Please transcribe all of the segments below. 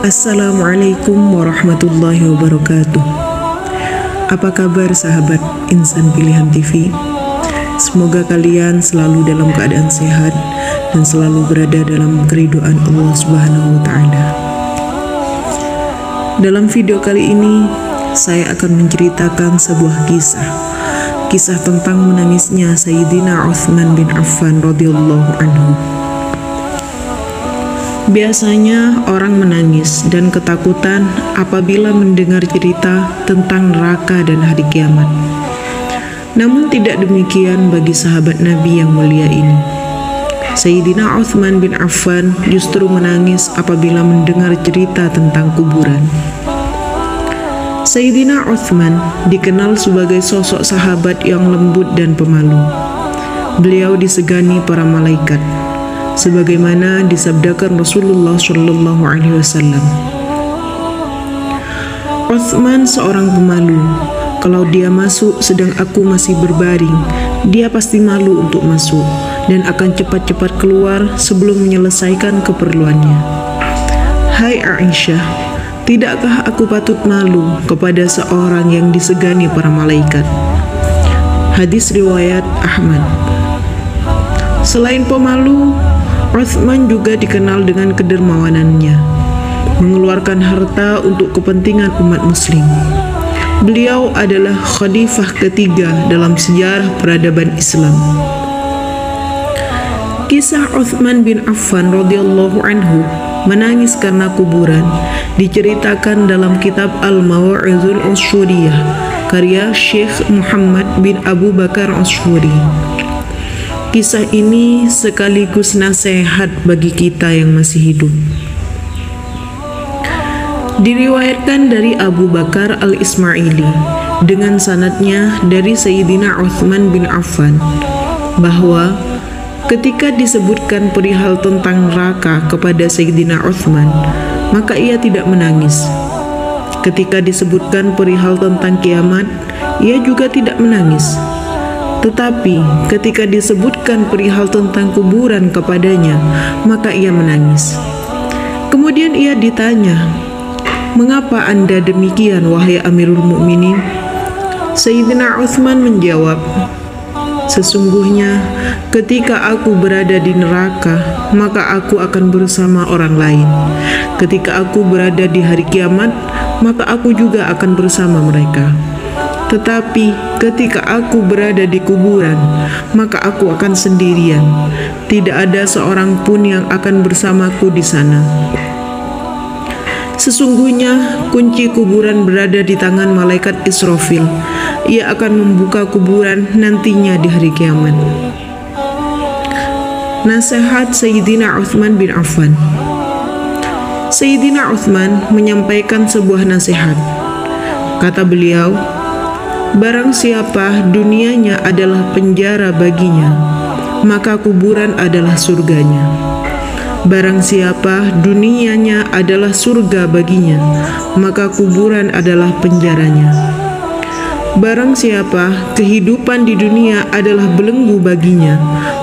Assalamualaikum warahmatullahi wabarakatuh. Apa kabar sahabat Insan Pilihan TV? Semoga kalian selalu dalam keadaan sehat dan selalu berada dalam keridhaan Allah Subhanahu wa Ta'ala. Dalam video kali ini, saya akan menceritakan sebuah kisah tentang menangisnya Sayyidina Utsman bin Affan radhiyallahu anhu. Biasanya orang menangis dan ketakutan apabila mendengar cerita tentang neraka dan hari kiamat. Namun tidak demikian bagi sahabat Nabi yang mulia ini. Sayyidina Utsman bin Affan justru menangis apabila mendengar cerita tentang kuburan. Sayyidina Utsman dikenal sebagai sosok sahabat yang lembut dan pemalu. Beliau disegani para malaikat, sebagaimana disabdakan Rasulullah Shallallahu Alaihi Wasallam. Utsman seorang pemalu. Kalau dia masuk sedang aku masih berbaring, dia pasti malu untuk masuk dan akan cepat-cepat keluar sebelum menyelesaikan keperluannya. Hai Aisyah, tidakkah aku patut malu kepada seorang yang disegani para malaikat? Hadis riwayat Ahmad. Selain pemalu, Utsman juga dikenal dengan kedermawanannya, mengeluarkan harta untuk kepentingan umat muslim. Beliau adalah khalifah ketiga dalam sejarah peradaban Islam. Kisah Utsman bin Affan radhiyallahu anhu menangis karena kuburan diceritakan dalam kitab Al-Mawa'izul Ushuriyah karya Syekh Muhammad bin Abu Bakar Ashuri. Kisah ini sekaligus nasihat bagi kita yang masih hidup. Diriwayatkan dari Abu Bakar al-Ismaili dengan sanadnya dari Sayyidina Utsman bin Affan bahwa ketika disebutkan perihal tentang neraka kepada Sayyidina Utsman, maka ia tidak menangis. Ketika disebutkan perihal tentang kiamat, ia juga tidak menangis. Tetapi ketika disebutkan perihal tentang kuburan kepadanya, maka ia menangis. Kemudian ia ditanya, "Mengapa Anda demikian, wahai Amirul Mukminin?" Sayyidina Utsman menjawab, "Sesungguhnya ketika aku berada di neraka, maka aku akan bersama orang lain. Ketika aku berada di hari kiamat, maka aku juga akan bersama mereka. Tetapi ketika aku berada di kuburan, maka aku akan sendirian. Tidak ada seorang pun yang akan bersamaku di sana. Sesungguhnya kunci kuburan berada di tangan malaikat Israfil. Ia akan membuka kuburan nantinya di hari kiamat." Nasihat Sayyidina Utsman bin Affan. Sayyidina Utsman menyampaikan sebuah nasihat. Kata beliau, "Barang siapa dunianya adalah penjara baginya, maka kuburan adalah surganya. Barang siapa dunianya adalah surga baginya, maka kuburan adalah penjaranya. Barang siapa kehidupan di dunia adalah belenggu baginya,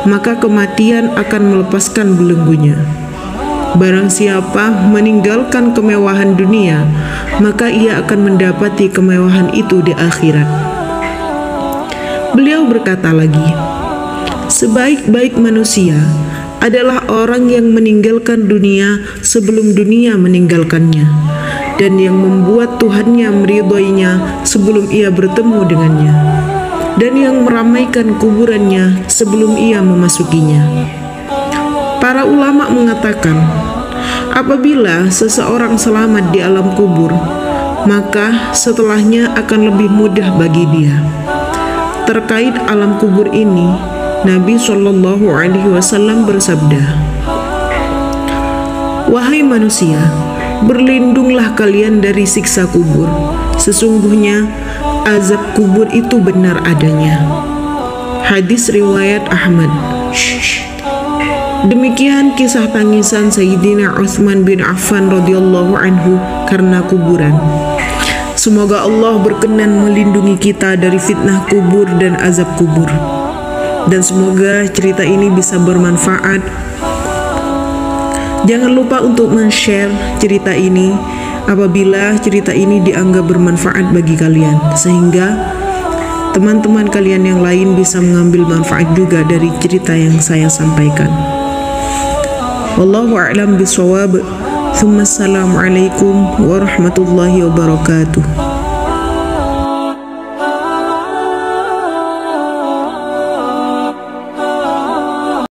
maka kematian akan melepaskan belenggunya. Barang siapa meninggalkan kemewahan dunia, maka ia akan mendapati kemewahan itu di akhirat." Beliau berkata lagi, "Sebaik-baik manusia adalah orang yang meninggalkan dunia sebelum dunia meninggalkannya, dan yang membuat Tuhannya meridhoinya sebelum ia bertemu dengannya, dan yang meramaikan kuburannya sebelum ia memasukinya." Para ulama mengatakan, apabila seseorang selamat di alam kubur, maka setelahnya akan lebih mudah bagi dia. Terkait alam kubur ini, Nabi Shallallahu Alaihi Wasallam bersabda, "Wahai manusia, berlindunglah kalian dari siksa kubur. Sesungguhnya azab kubur itu benar adanya." Hadis riwayat Ahmad. Demikian kisah tangisan Sayyidina Utsman bin Affan radhiyallahu anhu karena kuburan. Semoga Allah berkenan melindungi kita dari fitnah kubur dan azab kubur. Dan semoga cerita ini bisa bermanfaat Jangan lupa untuk men-share cerita ini apabila cerita ini dianggap bermanfaat bagi kalian, sehingga teman-teman kalian yang lain bisa mengambil manfaat juga dari cerita yang saya sampaikan. Wallahu a'lam bishawab. Assalamualaikum warahmatullahi wabarakatuh.